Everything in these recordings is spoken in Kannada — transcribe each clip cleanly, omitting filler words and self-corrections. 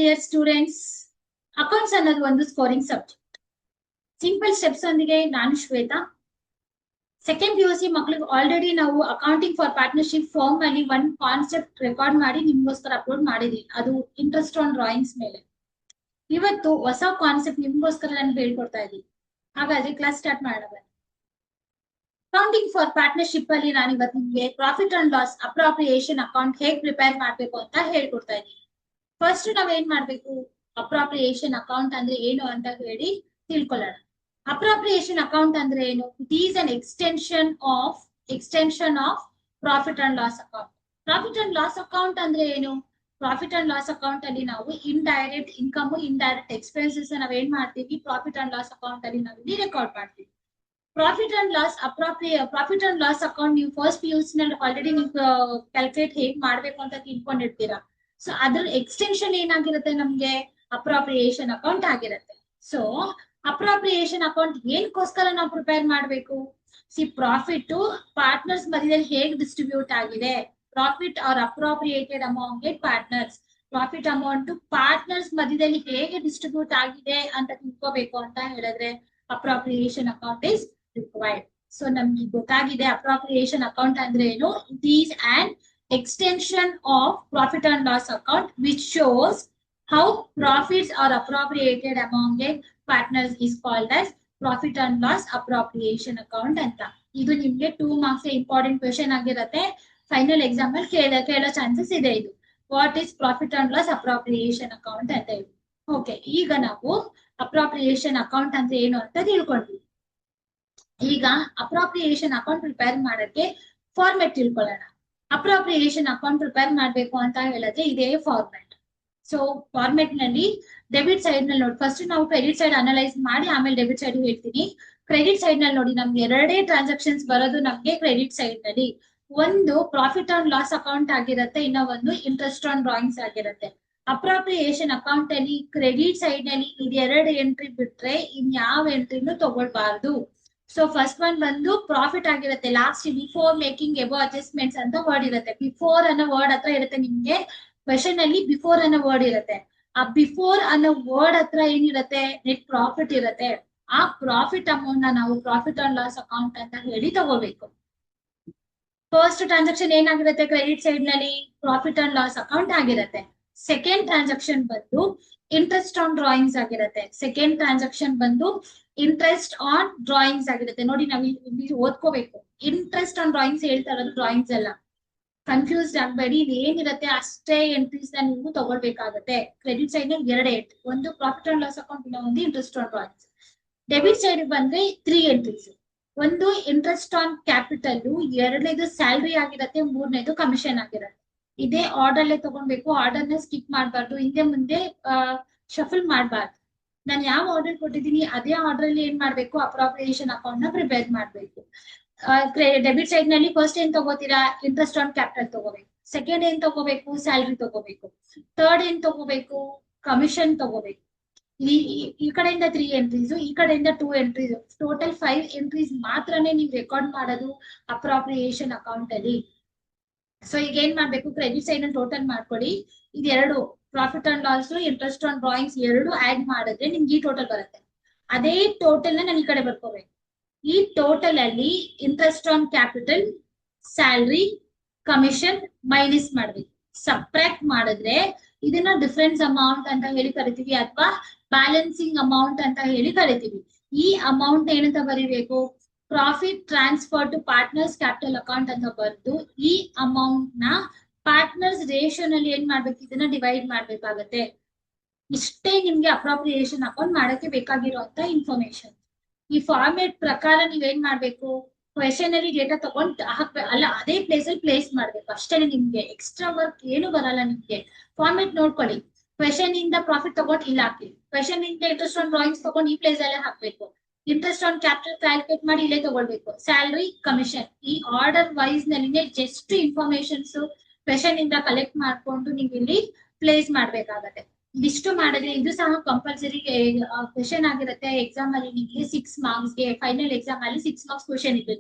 dear students, ಅಕೌಂಟ್ಸ್ ಅನ್ನೋದು ಒಂದು ಸ್ಕೋರಿಂಗ್ ಸಬ್ಜೆಕ್ಟ್. ಸಿಂಪಲ್ ಸ್ಟೆಪ್ಸ್ ಒಂದಿಗೆ ನಾನು ಶ್ವೇತಾ. ಸೆಕೆಂಡ್ PUC ಮಕ್ಕಳಿಗೆ ಆಲ್ರೆಡಿ ನಾವು ಅಕೌಂಟಿಂಗ್ ಫಾರ್ ಪಾರ್ಟ್ನರ್ಶಿಪ್ ಫಾರ್ಮ್ ಅಲ್ಲಿ ಒಂದು ಕಾನ್ಸೆಪ್ಟ್ ರೆಕಾರ್ಡ್ ಮಾಡಿ ನಿಮ್ಗೋಸ್ಕರ ಅಪ್ಲೋಡ್ ಮಾಡಿದೀನಿ. ಅದು ಇಂಟ್ರೆಸ್ಟ್ ಆನ್ ಡ್ರಾಯಿಂಗ್ಸ್ ಮೇಲೆ. ಇವತ್ತು ಹೊಸ ಕಾನ್ಸೆಪ್ಟ್ ನಿಮ್ಗೋಸ್ಕರ ನಾನು ಹೇಳ್ಕೊಡ್ತಾ ಇದ್ದೀನಿ. ಹಾಗಾದ್ರೆ ಕ್ಲಾಸ್ ಸ್ಟಾರ್ಟ್ ಮಾಡೋಣ. ಅಕೌಂಟಿಂಗ್ ಫಾರ್ ಪಾರ್ಟ್ನರ್ಶಿಪ್ ಅಲ್ಲಿ ನಾನು ಇವತ್ತು ನಿಮ್ಗೆ profit and loss appropriation account ಹೇಗ್ ಪ್ರಿಪೇರ್ ಮಾಡ್ಬೇಕು ಅಂತ ಹೇಳ್ಕೊಡ್ತಾ ಇದ್ದೀನಿ. ಫಸ್ಟ್ ನಾವೇನ್ ಮಾಡ್ಬೇಕು, ಅಪ್ರಾಪ್ರಿಯೇಷನ್ ಅಕೌಂಟ್ ಅಂದ್ರೆ ಏನು ಅಂತ ಹೇಳಿ ತಿಳ್ಕೊಳ್ಳೋಣ. ಅಪ್ರಾಪ್ರಿಯೇಷನ್ ಅಕೌಂಟ್ ಅಂದ್ರೆ ಏನು? It is an extension of profit and loss account. Profit and loss account ಅಂದ್ರೆ ಏನು? ಪ್ರಾಫಿಟ್ ಅಂಡ್ ಲಾಸ್ ಅಕೌಂಟ್ ಅಲ್ಲಿ ನಾವು ಇಂಡೈರೆಕ್ಟ್ ಇನ್ಕಮ್, ಇಂಡೈರೆಕ್ಟ್ ಎಕ್ಸ್ಪೆನ್ಸಸ್ ನಾವೇನ್ ಮಾಡ್ತೀವಿ, ಪ್ರಾಫಿಟ್ ಅಂಡ್ ಲಾಸ್ ಅಕೌಂಟ್ ಅಲ್ಲಿ ನಾವು ಇಲ್ಲಿ ರೆಕಾರ್ಡ್ ಮಾಡ್ತೀವಿ. ಪ್ರಾಫಿಟ್ ಅಂಡ್ ಲಾಸ್ ಅಕೌಂಟ್ ನೀವು ಫಸ್ಟ್ PUC ನಲ್ಲಿ ಆಲ್ರೆಡಿ ನೀವು ಕ್ಯಾಲ್ಕುಲೇಟ್ ಹೇಗ್ ಮಾಡ್ಬೇಕು ಅಂತ ತಿಳ್ಕೊಂಡಿರ್ತೀರಾ. ಸೊ ಅದ್ರ ಎಕ್ಸ್ಟೆನ್ಷನ್ ಏನಾಗಿರುತ್ತೆ, ನಮ್ಗೆ ಅಪ್ರಾಪ್ರಿಯೇಷನ್ ಅಕೌಂಟ್ ಆಗಿರುತ್ತೆ. ಸೊ ಅಪ್ರಾಪ್ರಿಯೇಷನ್ ಅಕೌಂಟ್ ಏನಕ್ಕೋಸ್ಕರ ನಾವು ಪ್ರಿಪೇರ್ ಮಾಡ್ಬೇಕು? ಪ್ರಾಫಿಟ್ ಪಾರ್ಟ್ನರ್ಸ್ ಮಧ್ಯದಲ್ಲಿ ಹೇಗ್ ಡಿಸ್ಟ್ರಿಬ್ಯೂಟ್ ಆಗಿದೆ, profit or appropriated amount partners, profit amount partners ಮಧ್ಯದಲ್ಲಿ ಹೇಗೆ ಡಿಸ್ಟ್ರಿಬ್ಯೂಟ್ ಆಗಿದೆ ಅಂತ ತಿಳ್ಕೋಬೇಕು ಅಂತ ಹೇಳಿದ್ರೆ appropriation account is required. So ನಮ್ಗೆ ಗೊತ್ತಾಗಿದೆ ಅಪ್ರಾಪ್ರಿಯೇಷನ್ ಅಕೌಂಟ್ ಅಂದ್ರೆ ಏನು. It is on extension of profit and loss account which shows how profits are appropriated among the partners is called as profit and loss appropriation account ಅಂತ. ಇದು ನಿಮ್ಗೆ 2 marks ಇಂಪಾರ್ಟೆಂಟ್ ಕ್ವೆಶ್ಚನ್ ಆಗಿರುತ್ತೆ. ಫೈನಲ್ ಎಕ್ಸಾಮ್ ಅಲ್ಲಿ ಕೇಳೋ ಚಾನ್ಸಸ್ ಇದೆ. ಇದು what is profit and loss appropriation account ಅಂತ ಹೇಳಿ. ಓಕೆ, ಈಗ ನಾವು ಅಪ್ರಾಪ್ರಿಯೇಷನ್ ಅಕೌಂಟ್ ಅಂದ್ರೆ ಏನು ಅಂತ ತಿಳ್ಕೊಂಡ್ವಿ. ಈಗ ಅಪ್ರಾಪ್ರಿಯೇಷನ್ ಅಕೌಂಟ್ ಪ್ರಿಪೇರ್ ಮಾಡಕ್ಕೆ ಫಾರ್ಮೆಟ್ ತಿಳ್ಕೊಳ್ಳೋಣ. ಅಪ್ರಾಪ್ರಿಯೇಷನ್ ಅಕೌಂಟ್ ಪ್ರಿಪೇರ್ ಮಾಡ್ಬೇಕು ಅಂತ ಹೇಳಿದ್ರೆ ಇದೇ ಫಾರ್ಮೆಟ್. ಸೊ ಫಾರ್ಮೆಟ್ ನಲ್ಲಿ ಡೆಬಿಟ್ ಸೈಡ್ ನಲ್ಲಿ ನೋಡಿ, ಫಸ್ಟ್ ನಾವು ಕ್ರೆಡಿಟ್ ಸೈಡ್ ಅನಲೈಸ್ ಮಾಡಿ ಆಮೇಲೆ ಡೆಬಿಟ್ ಸೈಡ್ ಹೇಳ್ತೀನಿ. ಕ್ರೆಡಿಟ್ ಸೈಡ್ ನಲ್ಲಿ ನೋಡಿ, ನಮ್ಗೆ ಎರಡೇ ಟ್ರಾನ್ಸಾಕ್ಷನ್ಸ್ ಬರೋದು ನಮ್ಗೆ ಕ್ರೆಡಿಟ್ ಸೈಡ್ ನಲ್ಲಿ. ಒಂದು ಪ್ರಾಫಿಟ್ ಅಂಡ್ ಲಾಸ್ ಅಕೌಂಟ್ ಆಗಿರುತ್ತೆ, ಇನ್ನ ಒಂದು ಇಂಟ್ರೆಸ್ಟ್ ಆನ್ ಡ್ರಾಯಿಂಗ್ಸ್ ಆಗಿರುತ್ತೆ. ಅಪ್ರಾಪ್ರಿಯೇಷನ್ ಅಕೌಂಟ್ ಅಲ್ಲಿ ಕ್ರೆಡಿಟ್ ಸೈಡ್ ನಲ್ಲಿ ಇದು ಎರಡು ಎಂಟ್ರಿ ಬಿಟ್ರೆ ಇನ್ ಯಾವ ಎಂಟ್ರಿನೂ ತಗೊಳ್ಬಾರ್ದು. ಸೊ ಫಸ್ಟ್ ಒನ್ ಬಂದು ಪ್ರಾಫಿಟ್ ಆಗಿರುತ್ತೆ. Last before making above adjustments ಅಂತ ವರ್ಡ್ ಇರುತ್ತೆ. ಬಿಫೋರ್ ಅನ್ನೋ ವರ್ಡ್ ಹತ್ರ ಇರುತ್ತೆ ನಿಮ್ಗೆ ಕ್ವೆಶನ್ ಅಲ್ಲಿ, ಬಿಫೋರ್ ಅನ್ನೋ ವರ್ಡ್ ಇರುತ್ತೆ. ಆ ಬಿಫೋರ್ ಅನ್ನೋ ವರ್ಡ್ ಹತ್ರ ಏನಿರುತ್ತೆ, ನೆಟ್ ಪ್ರಾಫಿಟ್ ಇರುತ್ತೆ. ಆ ಪ್ರಾಫಿಟ್ ಅಮೌಂಟ್ ನ ನಾವು ಪ್ರಾಫಿಟ್ ಅಂಡ್ ಲಾಸ್ ಅಕೌಂಟ್ ಅಂತ ಹೇಳಿ ತಗೋಬೇಕು. ಫಸ್ಟ್ ಟ್ರಾನ್ಸಾಕ್ಷನ್ ಏನಾಗಿರುತ್ತೆ, ಕ್ರೆಡಿಟ್ ಸೈಡ್ ನಲ್ಲಿ ಪ್ರಾಫಿಟ್ ಅಂಡ್ ಲಾಸ್ ಅಕೌಂಟ್ ಆಗಿರುತ್ತೆ. ಸೆಕೆಂಡ್ ಟ್ರಾನ್ಸಾಕ್ಷನ್ ಬಂದು ಇಂಟ್ರೆಸ್ಟ್ ಆನ್ ಡ್ರಾಯಿಂಗ್ಸ್ ಆಗಿರುತ್ತೆ. ಸೆಕೆಂಡ್ ಟ್ರಾನ್ಸಾಕ್ಷನ್ ಬಂದು ಇಂಟ್ರೆಸ್ಟ್ ಆನ್ ಡ್ರಾಯಿಂಗ್ಸ್ ಆಗಿರುತ್ತೆ. ನೋಡಿ, ನಾವು ಇಲ್ಲಿ ಓದ್ಕೋಬೇಕು. ಇಂಟ್ರೆಸ್ಟ್ ಆನ್ ಡ್ರಾಯಿಂಗ್ಸ್ ಹೇಳ್ತಾ ಇರೋದು ಡ್ರಾಯಿಂಗ್ಸ್ ಎಲ್ಲ, ಕನ್ಫ್ಯೂಸ್ಡ್ ಆಗ್ಬೇಡಿ. ಇದು ಏನಿರುತ್ತೆ ಅಷ್ಟೇ ಎಂಟ್ರೀಸ್ ನ ನೀವು ತಗೊಳ್ಬೇಕಾಗತ್ತೆ. ಕ್ರೆಡಿಟ್ ಸೈಡ್ ನಲ್ಲಿ ಎರಡೇ ಎಂಟ್ರಿ, ಒಂದು ಪ್ರಾಫಿಟ್ ಅಂಡ್ ಲಾಸ್ ಅಕೌಂಟ್, ಇನ್ನ ಒಂದು interest on drawings. Debit side ಬಂದ್ರೆ 3 ಎಂಟ್ರೀಸ್. ಒಂದು ಇಂಟ್ರೆಸ್ಟ್ ಆನ್ ಕ್ಯಾಪಿಟಲ್, ಎರಡನೇದು ಸ್ಯಾಲ್ರಿ ಆಗಿರುತ್ತೆ, ಮೂರನೇದು ಕಮಿಷನ್ ಆಗಿರುತ್ತೆ. ಇದೇ ಆರ್ಡರ್ ಅಲ್ಲೇ ತಗೊಳ್ಬೇಕು. ಆರ್ಡರ್ ನ ಸ್ಕಿಪ್ ಮಾಡಬಾರ್ದು, ಹಿಂದೆ ಮುಂದೆ ಶಫಲ್ ಮಾಡಬಾರ್ದು. ನಾನು ಯಾವ ಆರ್ಡರ್ ಕೊಟ್ಟಿದ್ದೀನಿ ಅದೇ ಆರ್ಡರ್ ಅಲ್ಲಿ ಏನ್ ಮಾಡ್ಬೇಕು, ಅಪ್ರಾಪ್ರಿಯೇಷನ್ ಅಕೌಂಟ್ ನ ಪ್ರಿಪೇರ್ ಮಾಡ್ಬೇಕು. ಡೆಬಿಟ್ ಸೈಡ್ ನಲ್ಲಿ ಫಸ್ಟ್ ಏನ್ ತಗೋತೀರಾ, ಇಂಟ್ರೆಸ್ಟ್ ಆನ್ ಕ್ಯಾಪಿಟಲ್ ತಗೋಬೇಕು. ಸೆಕೆಂಡ್ ಏನ್ ತಗೋಬೇಕು, ಸ್ಯಾಲ್ರಿ ತಗೋಬೇಕು. ಥರ್ಡ್ ಏನ್ ತಗೋಬೇಕು, ಕಮಿಷನ್ ತಗೋಬೇಕು. ಈ ಕಡೆಯಿಂದ 3 ಎಂಟ್ರೀಸ್, ಈ ಕಡೆಯಿಂದ 2 ಎಂಟ್ರೀಸ್, ಟೋಟಲ್ 5 ಎಂಟ್ರೀಸ್ ಮಾತ್ರನೇ ನೀವು ರೆಕಾರ್ಡ್ ಮಾಡೋದು ಅಪ್ರಾಪ್ರಿಯೇಷನ್ ಅಕೌಂಟ್ ಅಲ್ಲಿ. ಸೊ ಈಗ ಏನ್ ಮಾಡ್ಬೇಕು, ಕ್ರೆಡಿಟ್ ಸೈಡ್ ನಲ್ಲಿ ಟೋಟಲ್ ಮಾಡ್ಕೊಳ್ಳಿ. ಇದೆರಡು profit and loss, interest on drawings ಎರಡು ಆಡ್ ಮಾಡಿದ್ರೆ ನಿಮ್ಗೆ ಈ ಟೋಟಲ್ ಬರುತ್ತೆ. ಅದೇ ಟೋಟಲ್ ನ ನಾನು ಈ ಕಡೆ ಬರ್ಕೋಬೇಕು. ಈ ಟೋಟಲ್ ಅಲ್ಲಿ interest on capital, salary, commission minus ಮಾಡ್ಬೇಕು. ಸಬ್ಟ್ರಾಕ್ಟ್ ಮಾಡಿದ್ರೆ ಇದನ್ನ ಡಿಫರೆನ್ಸ್ ಅಮೌಂಟ್ ಅಂತ ಹೇಳಿ ಕರಿತೀವಿ, ಅಥವಾ ಬ್ಯಾಲೆನ್ಸಿಂಗ್ ಅಮೌಂಟ್ ಅಂತ ಹೇಳಿ ಕರಿತೀವಿ. ಈ ಅಮೌಂಟ್ ಏನಂತ ಬರೀಬೇಕು, profit transfer to partners capital account ಅಂತ ಬರೆದು ಈ ಅಮೌಂಟ್ ನ ಪಾರ್ಟ್ನರ್ಸ್ ರೇಷಿಯೋ ನಲ್ಲಿ ಏನ್ ಮಾಡ್ಬೇಕು, ಇದನ್ನ ಡಿವೈಡ್ ಮಾಡ್ಬೇಕಾಗತ್ತೆ. ಇಷ್ಟೇ ನಿಮ್ಗೆ ಅಪ್ರಾಪ್ರಿಯೇಷನ್ ಅಕೌಂಟ್ ಮಾಡಕ್ಕೆ ಬೇಕಾಗಿರುವಂತ ಇನ್ಫಾರ್ಮೇಶನ್. ಈ ಫಾರ್ಮೆಟ್ ಪ್ರಕಾರ ನೀವೇನ್ ಮಾಡ್ಬೇಕು, ಕ್ವೆಶನ್ ಅಲ್ಲಿ ಡೇಟಾ ತಗೊಂಡ್ ಹಾಕ್ಬೇಕು, ಅಲ್ಲ ಅದೇ ಪ್ಲೇಸ್ ಅಲ್ಲಿ ಪ್ಲೇಸ್ ಮಾಡ್ಬೇಕು. ಅಷ್ಟೇ, ನಿಮ್ಗೆ ಎಕ್ಸ್ಟ್ರಾ ವರ್ಕ್ ಏನು ಬರಲ್ಲ. ನಿಮ್ಗೆ ಫಾರ್ಮೆಟ್ ನೋಡ್ಕೊಳ್ಳಿ. ಕ್ವೆಶನ್ ಇಂದ ಪ್ರಾಫಿಟ್ ತಗೊಂಡು ಇಲ್ಲಿ ಹಾಕಿ, ಕ್ವೆಶನ್ ಇಂದ ಇಂಟ್ರೆಸ್ಟ್ ಆನ್ ಡ್ರಾಯಿಂಗ್ಸ್ ತಗೊಂಡು ಈ ಪ್ಲೇಸ್ ಅಲ್ಲೇ ಹಾಕ್ಬೇಕು. ಇಂಟ್ರೆಸ್ಟ್ ಆನ್ ಕ್ಯಾಪಿಟಲ್ ಕ್ಯಾಲ್ಕುಲೇಟ್ ಮಾಡಿ ಇಲ್ಲೇ ತಗೊಳ್ಬೇಕು. ಸ್ಯಾಲರಿ, ಕಮಿಷನ್, ಈ ಆರ್ಡರ್ ವೈಸ್ ನಲ್ಲಿ ಜಸ್ಟ್ ಇನ್ಫಾರ್ಮೇಶನ್ಸ್ ಕ್ವೆಶನ್ ಇಂದ ಕಲೆಕ್ಟ್ ಮಾಡ್ಕೊಂಡು ನೀವು ಇಲ್ಲಿ ಪ್ಲೇಸ್ ಮಾಡ್ಬೇಕಾಗತ್ತೆ. ಇದಿಷ್ಟು ಮಾಡಿದ್ರೆ ಇದು ಸಹ ಕಂಪಲ್ಸರಿ ಕ್ವೆಶನ್ ಆಗಿರುತ್ತೆ ಎಕ್ಸಾಮ್ ಅಲ್ಲಿ. ನಿಮಗೆ 6 marks ಗೆ ಫೈನಲ್ ಎಕ್ಸಾಮ್ ಅಲ್ಲಿ 6 marks ಕ್ವೆಶನ್ ಇದೆ.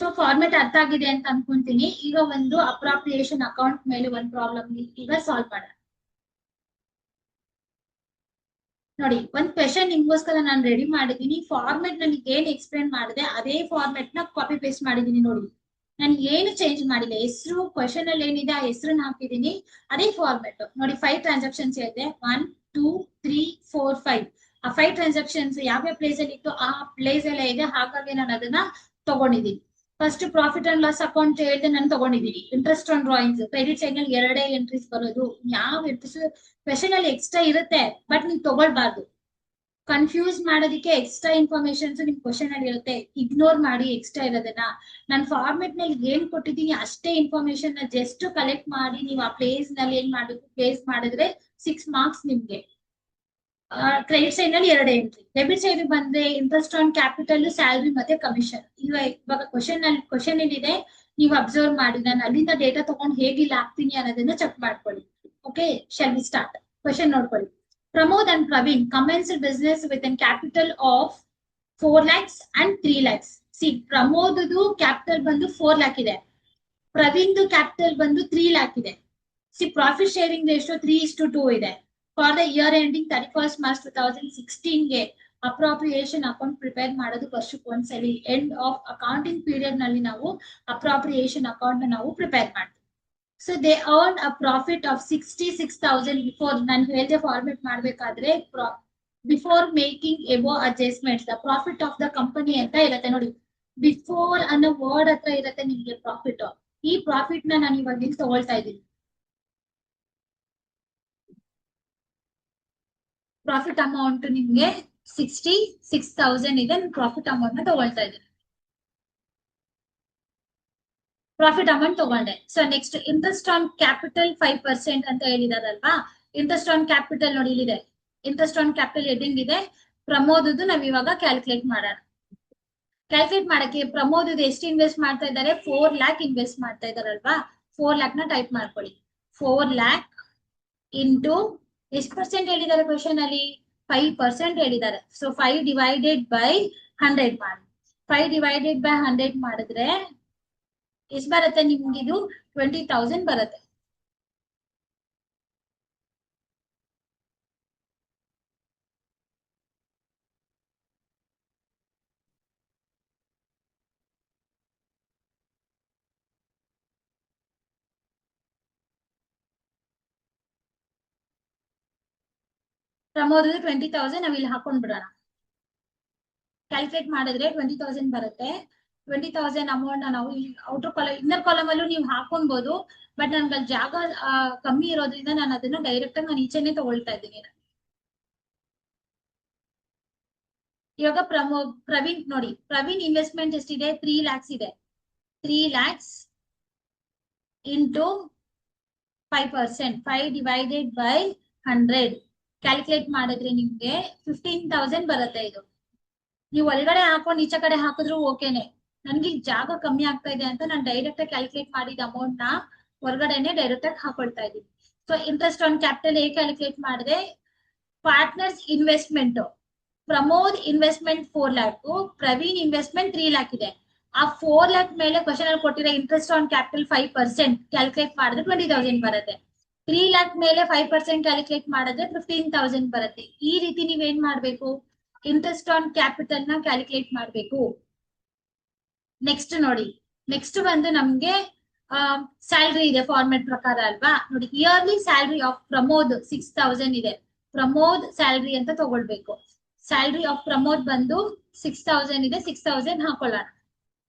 ಸೊ ಫಾರ್ಮೆಟ್ ಅರ್ಥ ಆಗಿದೆ ಅಂತ ಅನ್ಕೊಂತೀನಿ. ಈಗ ಒಂದು ಅಪ್ರಾಪ್ರಿಯೇಷನ್ ಅಕೌಂಟ್ ಮೇಲೆ ಒಂದು ಪ್ರಾಬ್ಲಮ್ ಈಗ ಸಾಲ್ವ್ ಮಾಡೋಣ. ನೋಡಿ ಒಂದ್ ಕ್ವೆಶನ್ ನಿಮ್ಗೋಸ್ಕರ ನಾನು ರೆಡಿ ಮಾಡಿದೀನಿ. ಫಾರ್ಮೆಟ್ ನನಗೆ ಏನ್ ಎಕ್ಸ್ಪ್ಲೇನ್ ಮಾಡಿದೆ ಅದೇ ಫಾರ್ಮೆಟ್ ನ ಕಾಪಿ ಪೇಸ್ಟ್ ಮಾಡಿದೀನಿ ನೋಡಿ. ನಾನು ಏನು ಚೇಂಜ್ ಮಾಡಿಲ್ಲ. ಹೆಸರು ಕ್ವೆಶನ್ ಅಲ್ಲಿ ಏನಿದೆ ಆ ಹೆಸರನ್ನ ಹಾಕಿದೀನಿ, ಅದೇ ಫಾರ್ಮೆಟ್ ನೋಡಿ. 5 ಟ್ರಾನ್ಸಾಕ್ಷನ್ಸ್ ಇದೆ, 1 2 3 4 5. ಆ 5 ಟ್ರಾನ್ಸಾಕ್ಷನ್ಸ್ ಯಾವ ಪ್ಲೇಸ್ ಅಲ್ಲಿ ಇತ್ತು ಆ ಪ್ಲೇಸ್ ಎಲ್ಲ ಇದೆ, ಹಾಗಾಗಿ ನಾನು ಅದನ್ನ ತಗೊಂಡಿದ್ದೀನಿ. First profit and loss account ಹೇಳಿದೆ ನಾನು ತಗೊಂಡಿದ್ದೀನಿ. Interest on drawings credit side ನಲ್ಲಿ 2 ಎಂಟ್ರೀಸ್ ಬರೋದು. ಯಾವ ಕ್ವೆಶನ್ ಅಲ್ಲಿ ಎಕ್ಸ್ಟ್ರಾ ಇರುತ್ತೆ, ಬಟ್ ನೀವು ತಗೊಳ್ಬಾರ್ದು. ಕನ್ಫ್ಯೂಸ್ ಮಾಡೋದಕ್ಕೆ ಎಕ್ಸ್ಟ್ರಾ ಇನ್ಫಾರ್ಮೇಶನ್ಸ್ ನಿಮ್ ಕ್ವಶನ್ ಅಲ್ಲಿ ಇರುತ್ತೆ, ಇಗ್ನೋರ್ ಮಾಡಿ ಎಕ್ಸ್ಟ್ರಾ ಇರೋದನ್ನ. ನಾನು ಫಾರ್ಮೆಟ್ ನಲ್ಲಿ ಏನ್ ಕೊಟ್ಟಿದ್ದೀನಿ ಅಷ್ಟೇ ಇನ್ಫಾರ್ಮೇಶನ್ ನ ಜಸ್ಟ್ ಕಲೆಕ್ಟ್ ಮಾಡಿ ನೀವು ಆ ಪ್ಲೇಸ್ ನಲ್ಲಿ ಏನ್ ಮಾಡ್ಬೇಕು, ಪ್ಲೇಸ್ ಮಾಡಿದ್ರೆ 6 ಮಾರ್ಕ್ಸ್ ನಿಮ್ಗೆ. ಕ್ರೆಡಿಟ್ ಸೈಡ್ ನಲ್ಲಿ 2 ಎಂಟ್ರಿ. ಡೆಬಿಟ್ ಸೈಡ್ ಬಂದ್ರೆ ಇಂಟ್ರೆಸ್ಟ್ ಆನ್ ಕ್ಯಾಪಿಟಲ್, ಸ್ಯಾಲರಿ ಮತ್ತೆ ಕಮಿಷನ್. ಇವಾಗ ಕ್ವಶನ್ ಏನಿದೆ ನೀವು ಅಬ್ಸರ್ವ್ ಮಾಡಿ, ನಾನು ಅಲ್ಲಿಂದ ಡೇಟಾ ತಗೊಂಡು ಹೇಗಿಲ್ಲ ಹಾಕ್ತೀನಿ ಅನ್ನೋದನ್ನ ಚೆಕ್ ಮಾಡ್ಕೊಳ್ಳಿ. Okay, shall we start. Question ನೋಡ್ಕೊಳ್ಳಿ. Pramod and Praveen commenced business with a capital of 4 lakhs and 3 lakhs. See, Pramoddu capital ಬಂದು 4 lakh ಇದೆ, ಪ್ರವೀಣ್ದು capital ಬಂದು 3 lakh ಇದೆ. See, profit sharing ratio 3:2 ಇದೆ. For the year ending 31st March 2016 ಗೆ ಅಪ್ರಾಪ್ರಿಯೇಷನ್ ಅಕೌಂಟ್ ಪ್ರಿಪೇರ್ ಮಾಡೋದು ವರ್ಷಕ್ಕೆ ಒಂದ್ಸಲಿ. ಎಂಡ್ ಆಫ್ ಅಕೌಂಟಿಂಗ್ ಪೀರಿಯಡ್ ನಲ್ಲಿ ನಾವು ಅಪ್ರಾಪ್ರಿಯೇಷನ್ ಅಕೌಂಟ್ ನಾವು ಪ್ರಿಪೇರ್ ಮಾಡ್ತೀವಿ. So they earned a profit of 66,000 before. ನಾನು ಹೇಳಿದೆ ಫಾರ್ಮೆಟ್ ಮಾಡ್ಬೇಕಾದ್ರೆ before making above adjustments the profit of the company ಅಂತ ಇರುತ್ತೆ ನೋಡಿ. ಬಿಫೋರ್ ಅನ್ನೋ ವರ್ಡ್ ಹತ್ರ ಇರುತ್ತೆ ನಿಮ್ಗೆ ಪ್ರಾಫಿಟ್. ಈ ಪ್ರಾಫಿಟ್ ನ ನಾನು ಇವಾಗ ಇಲ್ಲಿ ತಗೊಳ್ತಾ ಇದ್ದೀನಿ. ಪ್ರಾಫಿಟ್ ಅಮೌಂಟ್ ನಿಮ್ಗೆ 66,000 ಇದೆ. ಪ್ರಾಫಿಟ್ ಅಮೌಂಟ್ ನ ತಗೊಳ್ತಾ ಇದ್ದೀನಿ. ಪ್ರಾಫಿಟ್ ಅಮೌಂಟ್ ತಗೊಂಡೆ. So next interest on capital 5% ಅಂತ ಹೇಳಿದಾರಲ್ವಾ. ಇಂಟ್ರೆಸ್ಟ್ ಆನ್ ಕ್ಯಾಪಿಟಲ್ ನೋಡಿ ಇಲ್ಲಿದೆ. ಇಂಟ್ರೆಸ್ಟ್ ಆನ್ ಕ್ಯಾಪಿಟಲ್ ಹೆಡಿಂಗ್ ಇದೆ. ಪ್ರಮೋದದ್ದು ನಾವ್ ಇವಾಗ ಕ್ಯಾಲ್ಕುಲೇಟ್ ಮಾಡೋಣ. ಕ್ಯಾಲ್ಕುಲೇಟ್ ಮಾಡಕ್ಕೆ ಪ್ರಮೋದದ್ದು ಎಷ್ಟು ಇನ್ವೆಸ್ಟ್ ಮಾಡ್ತಾ ಇದ್ದಾರೆ, 4 lakh ಇನ್ವೆಸ್ಟ್ ಮಾಡ್ತಾ ಇದಾರಲ್ವಾ. 4 lakh ನ ಟೈಪ್ ಮಾಡ್ಕೊಳ್ಳಿ. 4 lakh ಇಂಟು ಎಷ್ಟು ಪರ್ಸೆಂಟ್ ಹೇಳಿದ್ದಾರೆ ಕ್ವಶನ್ ಅಲ್ಲಿ, 5% ಹೇಳಿದ್ದಾರೆ. ಸೊ 5 ಡಿವೈಡೆಡ್ ಬೈ 100 ಮಾಡಿ. 5 ಡಿವೈಡೆಡ್ ಬೈ 100 ಮಾಡಿದ್ರೆ ಎಷ್ಟು ಬರುತ್ತೆ ನಿಮ್ಗೆ, ಇದು 20,000 ಬರುತ್ತೆ. ಪ್ರಮೋದ್ 20,000 ನಾವ್ ಇಲ್ಲಿ ಹಾಕೊಂಡ್ ಬಿಡೋಣ. ಕ್ಯಾಲ್ಕುಲೇಟ್ ಮಾಡಿದ್ರೆ 20,000 ಬರುತ್ತೆ. 20,000 ಅಮೌಂಟ್ ನಾವು ಔಟರ್ ಕಾಲಮ್ ಇನ್ನರ್ ಕಾಲಮ್ ಅಲ್ಲೂ ನೀವು ಹಾಕೊಬಹುದು. ಬಟ್ ನನ್ಗೆ ಜಾಗ ಕಮ್ಮಿ ಇರೋದ್ರಿಂದ ನಾನು ಅದನ್ನ ಡೈರೆಕ್ಟ್ ಆಗಿ ನಾನು ಈಚೆನೆ ತಗೊಳ್ತಾ ಇದ್ದೀನಿ. ಇವಾಗ ಪ್ರವೀಣ್ ನೋಡಿ, ಪ್ರವೀಣ್ ಇನ್ವೆಸ್ಟ್ಮೆಂಟ್ ಎಷ್ಟಿದೆ, 3 lakhs ಇದೆ. 3 lakhs into 5%, 5 divided by 100 calculate ಮಾಡಿದ್ರೆ ನಿಮ್ಗೆ 15,000 ಬರುತ್ತೆ. ಇದು ನೀವು ಒಳಗಡೆ ಹಾಕೊಂಡು ಈಚೆ ಕಡೆ ಹಾಕಿದ್ರು ಓಕೆನೆ. ನನ್ಗೆ ಜಾಗ ಕಮ್ಮಿ ಆಗ್ತಾ ಇದೆ ಅಂತ ನಾನು ಡೈರೆಕ್ಟ್ ಆಗಿ ಕ್ಯಾಲ್ಕುಲೇಟ್ ಮಾಡಿದ ಅಮೌಂಟ್ ನ ಹೊರಗಡೆನೆ ಡೈರೆಕ್ಟ್ ಆಗಿ ಹಾಕೊಳ್ತಾ ಇದ್ದೀನಿ. ಸೊ ಇಂಟ್ರೆಸ್ಟ್ ಆನ್ ಕ್ಯಾಪಿಟಲ್ ಹೇಗೆ ಕ್ಯಾಲ್ಕುಲೇಟ್ ಮಾಡಿದೆ, partners investment, Pramod investment 4 lakh, Praveen investment 3 lakh ಇದೆ. ಆ 4 lakh ಮೇಲೆ ಕ್ವಶನ್ ಅಲ್ಲಿ ಕೊಟ್ಟಿರೋ ಇಂಟ್ರೆಸ್ಟ್ ಆನ್ ಕ್ಯಾಪಿಟಲ್ 5% ಕ್ಯಾಲ್ಕುಲೇಟ್ ಮಾಡಿದ್ರೆ 20,000 ಬರುತ್ತೆ. 3 lakh ಮೇಲೆ 5% ಕ್ಯಾಲ್ಕುಲೇಟ್ ಮಾಡಿದ್ರೆ 15,000 ಬರುತ್ತೆ. ಈ ರೀತಿ ನೀವೇನ್ ಮಾಡ್ಬೇಕು, ಇಂಟ್ರೆಸ್ಟ್ ಆನ್ ಕ್ಯಾಪಿಟಲ್ ನ ಕ್ಯಾಲ್ಕುಲೇಟ್ ಮಾಡ್ಬೇಕು. ನೆಕ್ಸ್ಟ್ ನೋಡಿ, ನೆಕ್ಸ್ಟ್ ಬಂದು ನಮ್ಗೆ ಸ್ಯಾಲ್ರಿ ಇದೆ ಫಾರ್ಮೆಟ್ ಪ್ರಕಾರ ಅಲ್ವಾ. ನೋಡಿ, ಇಯರ್ಲಿ ಸ್ಯಾಲ್ರಿ ಆಫ್ ಪ್ರಮೋದ್ 6,000 ಇದೆ. ಪ್ರಮೋದ್ ಸ್ಯಾಲ್ರಿ ಅಂತ ತಗೊಳ್ಬೇಕು. ಸ್ಯಾಲ್ರಿ ಆಫ್ ಪ್ರಮೋದ್ ಬಂದು 6,000 ಇದೆ. 6,000 ಹಾಕೊಳ್ಳೋಣ.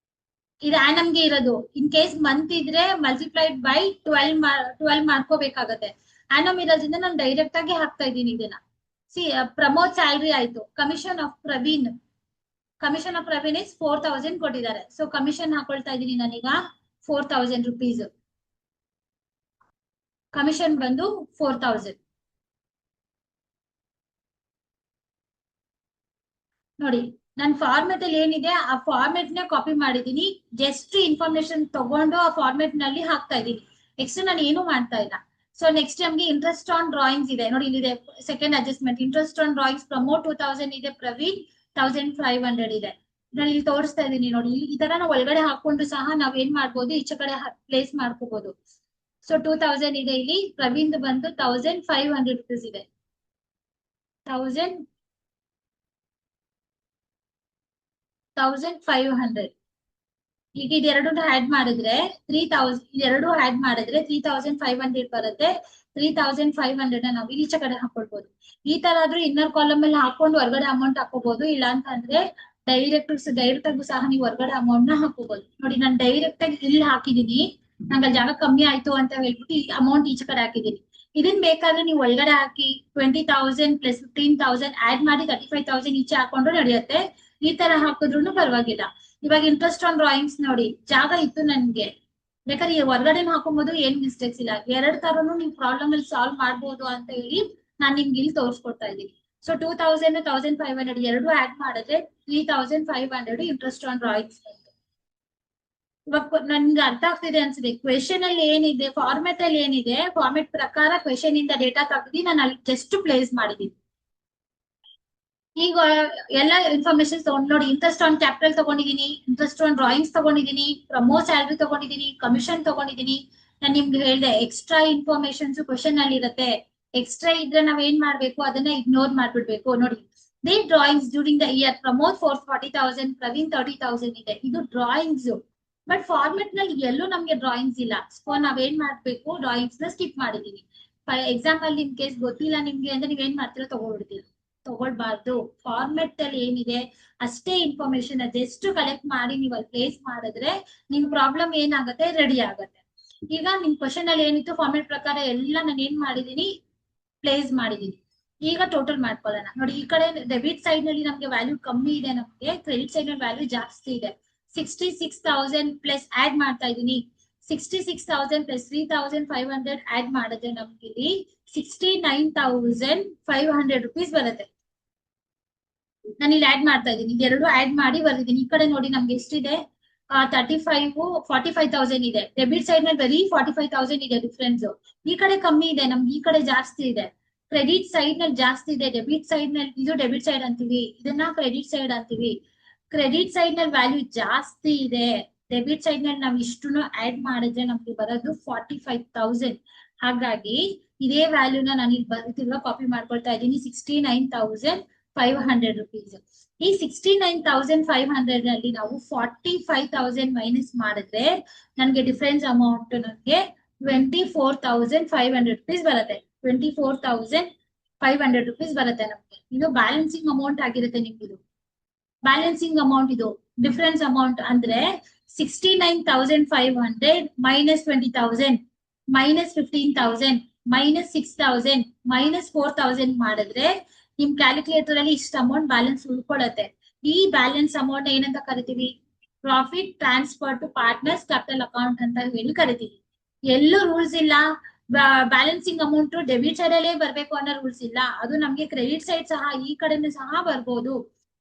ಇದು ಆನಮ್ಗೆ ಇರೋದು. ಇನ್ ಕೇಸ್ ಮಂತ್ ಇದ್ರೆ ಮಲ್ಟಿಪ್ಲೈಡ್ ಬೈ 12 ಮಾಡ್ಕೋಬೇಕಾಗತ್ತೆ. ಆನಮ್ ಇರೋದ್ರಿಂದ ನಾನು ಡೈರೆಕ್ಟ್ ಆಗಿ ಹಾಕ್ತಾ ಇದ್ದೀನಿ ಇದನ್ನ. ಪ್ರಮೋದ್ ಸ್ಯಾಲ್ರಿ ಆಯ್ತು. Commission of Praveen, commission of Praveen is 4,000 ಕೊಟ್ಟಿದ್ದಾರೆ. ಸೊ ಕಮಿಷನ್ ಹಾಕೊಳ್ತಾ ಇದ್ದೀನಿ ನಾನೀಗ 4,000 rupees. ಕಮಿಷನ್ ಬಂದು 4,000. ನೋಡಿ, ನನ್ನ ಫಾರ್ಮೆಟ್ ಅಲ್ಲಿ ಏನಿದೆ ಆ ಫಾರ್ಮೆಟ್ ನ ಕಾಪಿ ಮಾಡಿದೀನಿ. ಜಸ್ಟ್ ಇನ್ಫಾರ್ಮೇಶನ್ ತಗೊಂಡು ಆ ಫಾರ್ಮೆಟ್ ನಲ್ಲಿ ಹಾಕ್ತಾ ಇದ್ದೀನಿ. ನೆಕ್ಸ್ಟ್ ನಾನು ಏನು ಮಾಡ್ತಾ ಇಲ್ಲ. ಸೊ ನೆಕ್ಸ್ಟ್ ನಮ್ಗೆ ಇಂಟ್ರೆಸ್ಟ್ ಆನ್ ಡ್ರಾಯಿಂಗ್ಸ್ ಇದೆ ನೋಡಿ, ಇಲ್ಲಿದೆ second adjustment. Interest on drawings promote 2,000 ಇದೆ, ಪ್ರವೀಣ್ 1,500 ಇದೆ. ನಾನು ಇಲ್ಲಿ ತೋರಿಸ್ತಾ ಇದ್ದೀನಿ ನೋಡಿ. ಈ ತರ ನಾವು ಒಳಗಡೆ ಹಾಕೊಂಡು ಸಹ ನಾವ್ ಏನ್ ಮಾಡ್ಬೋದು, ಈಚೆ ಕಡೆ ಪ್ಲೇಸ್ ಮಾಡ್ಕೋಬಹುದು. ಸೊ 2,000 ಇದೆ ಇಲ್ಲಿ. ಪ್ರವೀಣ್ ಬಂದು 1,500 rupees ಇದೆ. 1500. ಈಗ ಇದೆರಡು ಆಡ್ ಮಾಡಿದ್ರೆ 3000, ಇದೆರಡು ಆಡ್ ಮಾಡಿದ್ರೆ 3500 ಬರುತ್ತೆ. 3500 ನಾವು ಈಚೆ ಕಡೆ ಹಾಕೊಳ್ಬಹುದು. ಈ ತರ ಆದ್ರೂ ಇನ್ನರ್ ಕಾಲಮ್ ಅಲ್ಲಿ ಹಾಕೊಂಡು ಹೊರಗಡೆ ಅಮೌಂಟ್ ಹಾಕೋಬಹುದು. ಇಲ್ಲ ಅಂತ ಅಂದ್ರೆ ಡೈರೆಕ್ಟ್ ಆಗಿ ಸಹ ನೀವು ಹೊರಗಡೆ ಅಮೌಂಟ್ ನ ಹಾಕೋಬಹುದು. ನೋಡಿ ನಾನು ಡೈರೆಕ್ಟ್ ಆಗಿ ಇಲ್ಲಿ ಹಾಕಿದೀನಿ, ನಂಗೆ ಜಾಗ ಕಮ್ಮಿ ಆಯ್ತು ಅಂತ ಹೇಳ್ಬಿಟ್ಟು ಈ ಅಮೌಂಟ್ ಈಚೆ ಕಡೆ ಹಾಕಿದೀನಿ. ಇದನ್ ಬೇಕಾದ್ರೆ ನೀವು ಒಳಗಡೆ ಹಾಕಿ 20,000 ಪ್ಲಸ್ 15,000 ಆಡ್ ಮಾಡಿ 35,000 ಈಚೆ ಹಾಕೊಂಡ್ರು ನಡೆಯುತ್ತೆ. ಈ ತರ ಹಾಕಿದ್ರು ಪರವಾಗಿಲ್ಲ. ಇವಾಗ ಇಂಟ್ರೆಸ್ಟ್ ಆನ್ ಡ್ರಾಯಿಂಗ್ಸ್ ನೋಡಿ, ಜಾಗ ಇತ್ತು ನನ್ಗೆ, ಬೇಕಾದ್ರೆ ಹೊರಗಡೆ ಹಾಕೊಬಹುದು, ಏನ್ ಮಿಸ್ಟೇಕ್ಸ್ ಇಲ್ಲ. ಎರಡ್ ತರನು ನೀವು ಪ್ರಾಬ್ಲಮ್ ಅಲ್ಲಿ ಸಾಲ್ವ್ ಮಾಡ್ಬೋದು ಅಂತ ಹೇಳಿ ನಾನ್ ನಿಮ್ಗೆ ಇಲ್ಲಿ ತೋರಿಸ್ಕೊಡ್ತಾ ಇದ್ದೀನಿ. ಸೊ 2000 1500 ಎರಡು ಆಡ್ ಮಾಡಿದ್ರೆ 3500 ಇಂಟ್ರೆಸ್ಟ್ ಆನ್ ಡ್ರಾಯಿಂಗ್ಸ್. ಇವಾಗ ನನ್ಗೆ ಅರ್ಥ ಆಗ್ತಿದೆ ಅನ್ಸುತ್ತೆ. ಕ್ವೆಶನ್ ಅಲ್ಲಿ ಏನಿದೆ, ಫಾರ್ಮೆಟ್ ಅಲ್ಲಿ ಏನಿದೆ, ಫಾರ್ಮೆಟ್ ಪ್ರಕಾರ ಕ್ವೆಶನ್ ಇಂದ ಡೇಟಾ ತೆಗ್ದು ನಾನು ಅಲ್ಲಿ ಜಸ್ಟ್ ಪ್ಲೇಸ್ ಮಾಡಿದೀನಿ. ಈಗ ಎಲ್ಲ ಇನ್ಫಾರ್ಮೇಶನ್ ತಗೊಂಡು ನೋಡಿ, ಇಂಟ್ರೆಸ್ಟ್ ಆನ್ ಕ್ಯಾಪಿಟಲ್ ತಗೊಂಡಿದೀನಿ, ಇಂಟ್ರೆಸ್ಟ್ ಆನ್ ಡ್ರಾಯಿಂಗ್ಸ್ ತಗೊಂಡಿದೀನಿ, ಪ್ರಮೋಟ್ ಸ್ಯಾಲರಿ ತಗೊಂಡಿದೀನಿ, ಕಮಿಷನ್ ತಗೊಂಡಿದೀನಿ. ನಾನು ನಿಮ್ಗೆ ಹೇಳ್ದೆ ಎಕ್ಸ್ಟ್ರಾ ಇನ್ಫಾರ್ಮೇಶನ್ಸ್ ಕ್ವೆಶನ್ ಅಲ್ಲಿ ಇರುತ್ತೆ. ಎಕ್ಸ್ಟ್ರಾ ಇದ್ರೆ ನಾವ್ ಏನ್ ಮಾಡ್ಬೇಕು, ಅದನ್ನ ಇಗ್ನೋರ್ ಮಾಡ್ಬಿಡ್ಬೇಕು. ನೋಡಿ, they drawings during the year Pramod 40,000, Praveen 30,000 ಇದೆ. ಇದು ಡ್ರಾಯಿಂಗ್ಸ್. ಬಟ್ ಫಾರ್ಮೆಟ್ ನಲ್ಲಿ ಎಲ್ಲೂ ನಮ್ಗೆ ಡ್ರಾಯಿಂಗ್ಸ್ ಇಲ್ಲ. ಸೊ ನಾವೇನ್ ಮಾಡ್ಬೇಕು, ಡ್ರಾಯಿಂಗ್ಸ್ ನ ಸ್ಕಿಪ್ ಮಾಡಿದೀನಿ. ಎಕ್ಸಾಂಪಲ್ ಇನ್ ಕೇಸ್ ಗೊತ್ತಿಲ್ಲ ನಿಮ್ಗೆ ಅಂದ್ರೆ ನೀವ್ ಏನ್ ಮಾಡ್ತೀರಾ, ತಗೊಳ್ಬಾರ್ದು. ಫಾರ್ಮೆಟ್ ಅಲ್ಲಿ ಏನಿದೆ ಅಷ್ಟೇ ಇನ್ಫಾರ್ಮೇಶನ್ ಜಸ್ಟ್ ಕಲೆಕ್ಟ್ ಮಾಡಿ ನೀವು ಅಲ್ಲಿ ಪ್ಲೇಸ್ ಮಾಡಿದ್ರೆ ನಿಮ್ ಪ್ರಾಬ್ಲಮ್ ಏನಾಗುತ್ತೆ, ರೆಡಿ ಆಗುತ್ತೆ. ಈಗ ನಿಮ್ ಕ್ವಶನ್ ಅಲ್ಲಿ ಏನಿತ್ತು ಫಾರ್ಮೆಟ್ ಪ್ರಕಾರ ಎಲ್ಲ ನಾನು ಏನ್ ಮಾಡಿದೀನಿ, ಪ್ಲೇಸ್ ಮಾಡಿದೀನಿ. ಈಗ ಟೋಟಲ್ ಮಾಡ್ಕೊಳ್ಳೋಣ. ನೋಡಿ, ಈ ಕಡೆ ಡೆಬಿಟ್ ಸೈಡ್ ನಲ್ಲಿ ನಮ್ಗೆ ವ್ಯಾಲ್ಯೂ ಕಮ್ಮಿ ಇದೆ, ನಮ್ಗೆ ಕ್ರೆಡಿಟ್ ಸೈಡ್ ನಲ್ಲಿ ವ್ಯಾಲ್ಯೂ ಜಾಸ್ತಿ ಇದೆ. 66,000 ಪ್ಲಸ್ ಆಡ್ ಮಾಡ್ತಾ ಇದೀನಿ. 66,000 ಪ್ಲಸ್ 3,500 ಆಡ್ ಮಾಡಿದ್ರೆ ನಮ್ಗೆ ಇಲ್ಲಿ 69,500 ರುಪೀಸ್ ಬರುತ್ತೆ. ನಾನು ಇಲ್ಲಿ ಆಡ್ ಮಾಡ್ತಾ ಇದ್ದೀನಿ, ಇದೆರಡು ಆಡ್ ಮಾಡಿ ಬರ್ದಿದ್ದೀನಿ. ಈ ಕಡೆ ನೋಡಿ ನಮ್ಗೆ ಎಷ್ಟಿದೆ, 45,000 ಇದೆ. ಡೆಬಿಟ್ ಸೈಡ್ ನಲ್ಲಿ ಬರೀ 45,000 ಇದೆ ಡಿಫ್ರೆನ್ಸ್. ಈ ಕಡೆ ಕಮ್ಮಿ ಇದೆ, ನಮ್ಗೆ ಈ ಕಡೆ ಜಾಸ್ತಿ ಇದೆ. ಕ್ರೆಡಿಟ್ ಸೈಡ್ ನಲ್ಲಿ ಜಾಸ್ತಿ ಇದೆ, ಡೆಬಿಟ್ ಸೈಡ್ ನಲ್ಲಿ, ಇದು ಡೆಬಿಟ್ ಸೈಡ್ ಅಂತೀವಿ, ಇದನ್ನ ಕ್ರೆಡಿಟ್ ಸೈಡ್ ಅಂತೀವಿ. ಕ್ರೆಡಿಟ್ ಸೈಡ್ ನಲ್ಲಿ ವ್ಯಾಲ್ಯೂ ಜಾಸ್ತಿ ಇದೆ. ಡೆಬಿಟ್ ಸೈಡ್ ನಲ್ಲಿ ನಾವು ಇಷ್ಟನ್ನು ಆಡ್ ಮಾಡಿದ್ರೆ ನಮ್ಗೆ ಬರೋದು 45,000. ಹಾಗಾಗಿ ಇದೇ ವ್ಯಾಲ್ಯೂನ ನಾನು ಇಲ್ಲಿ ಬರ್ತಿಲ್ವಾ ಕಾಪಿ ಮಾಡ್ಕೊಳ್ತಾ ಇದ್ದೀನಿ, 69,500 ರುಪೀಸ್. ಈ 69,500 ನಲ್ಲಿ ನಾವು 45,000 ಮೈನಸ್ ಮಾಡಿದ್ರೆ ನನ್ಗೆ ಡಿಫರೆನ್ಸ್ ಅಮೌಂಟ್ ನನ್ಗೆ 24,500 ರುಪೀಸ್ ಬರುತ್ತೆ. 24,500 ರುಪೀಸ್ ಬರುತ್ತೆ ನಮ್ಗೆ. ಇದು ಬ್ಯಾಲೆನ್ಸಿಂಗ್ ಅಮೌಂಟ್ ಆಗಿರುತ್ತೆ ನಿಮ್ಗಿದು. ಬ್ಯಾಲೆನ್ಸಿಂಗ್ ಅಮೌಂಟ್ ಇದು ಡಿಫರೆನ್ಸ್ ಅಮೌಂಟ್ ಅಂದ್ರೆ 69,500 ಮೈನಸ್ 20,000 ಮೈನಸ್ 15,000 ಮೈನಸ್ 6,000 ಮೈನಸ್ 4,000 ಮಾಡಿದ್ರೆ ನಿಮ್ ಕ್ಯಾಲ್ಕುಲೇಟರ್ ಅಲ್ಲಿ ಇಷ್ಟ ಅಮೌಂಟ್ ಬ್ಯಾಲೆನ್ಸ್ ಉಳ್ಕೊಳ್ಳುತ್ತೆ. ಈ ಬ್ಯಾಲೆನ್ಸ್ ಅಮೌಂಟ್ ಏನಂತ ಕರಿತೀವಿ, profit transfer to partners capital account ಅಂತ ಹೇಳಿ ಕರಿತೀವಿ. ಎಲ್ಲೂ ರೂಲ್ಸ್ ಇಲ್ಲ ಬ್ಯಾಲೆನ್ಸಿಂಗ್ ಅಮೌಂಟ್ ಡೆಬಿಟ್ ಸೈಡ್ ಅಲ್ಲೇ ಬರ್ಬೇಕು ಅನ್ನೋ ರೂಲ್ಸ್ ಇಲ್ಲ. ಅದು ನಮ್ಗೆ ಕ್ರೆಡಿಟ್ ಸೈಡ್ ಸಹ ಈ ಕಡೆನೂ ಸಹ ಬರ್ಬೋದು.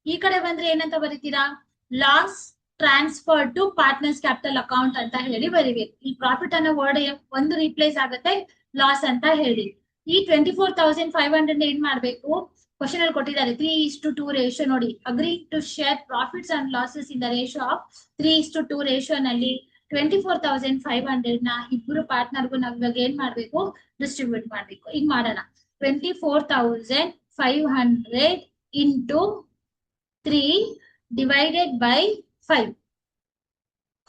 ಈ ಕಡೆ ಬಂದ್ರೆ ಏನಂತ ಬರೀತೀರಾ, loss transfer to partners capital account ಅಂತ ಹೇಳಿ ಬರಿಬೇಕು. ಈ ಪ್ರಾಫಿಟ್ ಅನ್ನೋ ವರ್ಡ್ ಒಂದು ರಿಪ್ಲೇಸ್ ಆಗುತ್ತೆ ಲಾಸ್ ಅಂತ ಹೇಳಿ. ಈ 24,500 ಏನ್ ಮಾಡ್ಬೇಕು, ಕ್ವಶನ್ ಅಲ್ಲಿ ಕೊಟ್ಟಿದ್ದಾರೆ 3:2 ರೇಷಿಯೋ. ನೋಡಿ, agree to share profits and losses in the ratio of 3:2 ratio ನಲ್ಲಿ 24,500 ನ ಇಬ್ಬರು ಪಾರ್ಟ್ನರ್ಗೂ ನಾವ್ ಇವಾಗ ಏನ್ ಮಾಡ್ಬೇಕು, ಡಿಸ್ಟ್ರಿಬ್ಯೂಟ್ ಮಾಡ್ಬೇಕು. ಈಗ ಮಾಡೋಣ. 24,500 ಇಂಟು 3 ಡಿವೈಡೆಡ್ ಬೈ 5.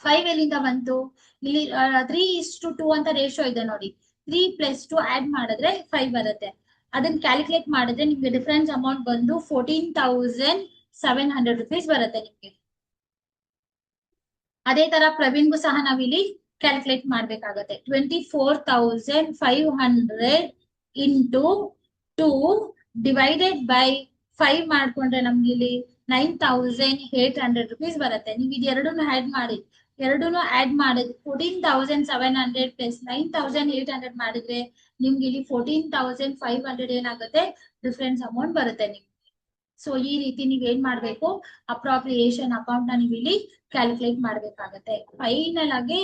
5 ಎಲ್ಲಿಂದ ಬಂತು, ಇಲ್ಲಿ 3:2 ಅಂತ ರೇಷಿಯೋ ಇದೆ ನೋಡಿ. 3 ಪ್ಲಸ್ 2 ಆಡ್ ಮಾಡಿದ್ರೆ 5 ಬರುತ್ತೆ. ಅದನ್ನ ಕ್ಯಾಲ್ಕುಲೇಟ್ ಮಾಡಿದ್ರೆ ನಿಮ್ಗೆ ಡಿಫರೆನ್ಸ್ ಅಮೌಂಟ್ ಬಂದು 14,700 ರುಪೀಸ್ ಬರುತ್ತೆ ನಿಮ್ಗೆ. ಅದೇ ತರ ಪ್ರವೀಣ್ಗೂ ಸಹ ನಾವಿಲ್ಲಿ ಕ್ಯಾಲ್ಕುಲೇಟ್ ಮಾಡ್ಬೇಕಾಗತ್ತೆ. 24,500 ಇಂಟು 2 ಡಿವೈಡೆಡ್ ಬೈ 5 ಮಾಡ್ಕೊಂಡ್ರೆ ನಮ್ಗೆ ಇಲ್ಲಿ 9,800 ರುಪೀಸ್ ಬರುತ್ತೆ. ನೀವು ಇದೆರಡನ್ನು ಆಡ್ ಮಾಡಿ, ಎರಡೂನು ಆಡ್ ಮಾಡಿದ್ರೆ 14,700 ಪ್ಲಸ್ 9,800 ಮಾಡಿದ್ರೆ ನಿಮ್ಗೆ ಇಲ್ಲಿ 14,500 ಏನಾಗುತ್ತೆ, ಡಿಫರೆನ್ಸ್ ಅಮೌಂಟ್ ಬರುತ್ತೆ ನಿಮ್ಗೆ. ಸೊ ಈ ರೀತಿ ನೀವ್ ಏನ್ ಮಾಡ್ಬೇಕು, ಅಪ್ರಾಪ್ರಿಯೇಷನ್ ಅಕೌಂಟ್ ನ ನೀವು ಇಲ್ಲಿ ಕ್ಯಾಲ್ಕುಲೇಟ್ ಮಾಡ್ಬೇಕಾಗತ್ತೆ. ಫೈನಲ್ ಆಗಿ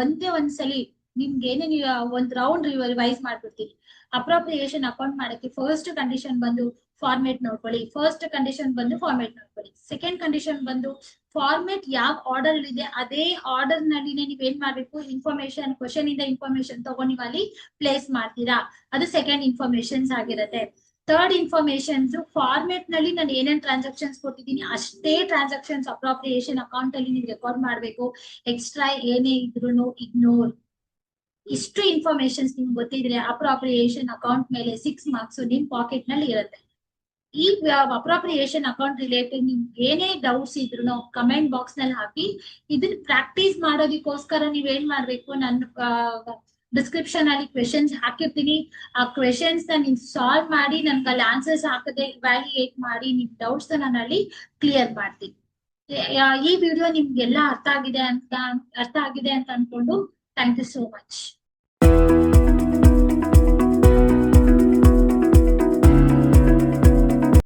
ಒಂದೇ ಒಂದ್ಸಲಿ ನಿಮ್ಗೆ ಏನೇ ನೀವು ಒಂದ್ ರೌಂಡ್ ರಿವೈಸ್ ಮಾಡ್ಬಿಡ್ತೀವಿ. ಅಪ್ರಾಪ್ರಿಯೇಷನ್ ಅಕೌಂಟ್ ಮಾಡಕ್ಕೆ ಫಸ್ಟ್ ಕಂಡೀಷನ್ ಬಂದು ಫಾರ್ಮೇಟ್ ನೋಡ್ಕೊಳ್ಳಿ. ಫಸ್ಟ್ ಕಂಡೀಷನ್ ಬಂದು ಫಾರ್ಮೇಟ್ ನೋಡ್ಕೊಳ್ಳಿ. ಸೆಕೆಂಡ್ ಕಂಡೀಷನ್ ಬಂದು ಫಾರ್ಮೇಟ್ ಯಾವ ಆರ್ಡರ್ ಇದೆ ಅದೇ ಆರ್ಡರ್ ನಲ್ಲಿ ನೀವ್ ಏನ್ ಮಾಡ್ಬೇಕು, ಇನ್ಫಾರ್ಮೇಶನ್ ಕ್ವಶನ್ ಇಂದ ಇನ್ಫಾರ್ಮೇಶನ್ ತಗೊಂಡು ನೀವು ಅಲ್ಲಿ ಪ್ಲೇಸ್ ಮಾಡ್ತೀರಾ. ಅದು ಸೆಕೆಂಡ್ ಇನ್ಫಾರ್ಮೇಶನ್ಸ್ ಆಗಿರುತ್ತೆ. ಥರ್ಡ್ ಇನ್ಫಾರ್ಮೇಶನ್ಸ್ ಫಾರ್ಮೆಟ್ ನಲ್ಲಿ ನಾನು ಏನೇನ್ ಟ್ರಾನ್ಸಾಕ್ಷನ್ಸ್ ಕೊಟ್ಟಿದ್ದೀನಿ ಅಷ್ಟೇ ಟ್ರಾನ್ಸಾಕ್ಷನ್ಸ್ ಅಪ್ರಾಪ್ರಿಯೇಷನ್ ಅಕೌಂಟ್ ಅಲ್ಲಿ ನೀವು ರೆಕಾರ್ಡ್ ಮಾಡಬೇಕು. ಎಕ್ಸ್ಟ್ರಾ ಏನೇ ಇದ್ರು ಇಗ್ನೋರ್. ಇಷ್ಟು ಇನ್ಫಾರ್ಮೇಶನ್ಸ್ ನಿಮ್ಗೆ ಗೊತ್ತಿದ್ರೆ ಅಪ್ರಾಪ್ರಿಯೇಷನ್ ಅಕೌಂಟ್ ಮೇಲೆ 6 ಮಾರ್ಕ್ಸ್ ನಿಮ್ ಪಾಕೆಟ್ ನಲ್ಲಿ ಇರುತ್ತೆ. ಈ ಅಪ್ರಾಪ್ರಿಯೇಷನ್ ಅಕೌಂಟ್ ರಿಲೇಟೆಡ್ ನಿಮ್ಗೆ ಏನೇ ಡೌಟ್ಸ್ ಇದ್ರು ಕಮೆಂಟ್ ಬಾಕ್ಸ್ ನಲ್ಲಿ ಹಾಕಿ. ಇದನ್ನ ಪ್ರಾಕ್ಟೀಸ್ ಮಾಡೋದಕ್ಕೋಸ್ಕರ ನೀವ್ ಏನ್ ಮಾಡ್ಬೇಕು, ನನ್ನ ಡಿಸ್ಕ್ರಿಪ್ಷನ್ ಅಲ್ಲಿ ಕ್ವೆಶನ್ಸ್ ಹಾಕಿರ್ತೀನಿ. ಆ ಕ್ವೆಶನ್ಸ್ ನ ನೀವು ಸಾಲ್ವ್ ಮಾಡಿ ನನ್ಗೆ ಅಲ್ಲಿ ಆನ್ಸರ್ಸ್ ಹಾಕದೆ ವ್ಯಾಲ್ಯೂಯೇಟ್ ಮಾಡಿ ನಿಮ್ ಡೌಟ್ಸ್ ನಾನು ಅಲ್ಲಿ ಕ್ಲಿಯರ್ ಮಾಡ್ತೀನಿ. ಈ ವಿಡಿಯೋ ನಿಮ್ಗೆಲ್ಲ ಅರ್ಥ ಆಗಿದೆ ಅಂತ ಅನ್ಕೊಂಡು ಥ್ಯಾಂಕ್ ಯು ಸೋ ಮಚ್.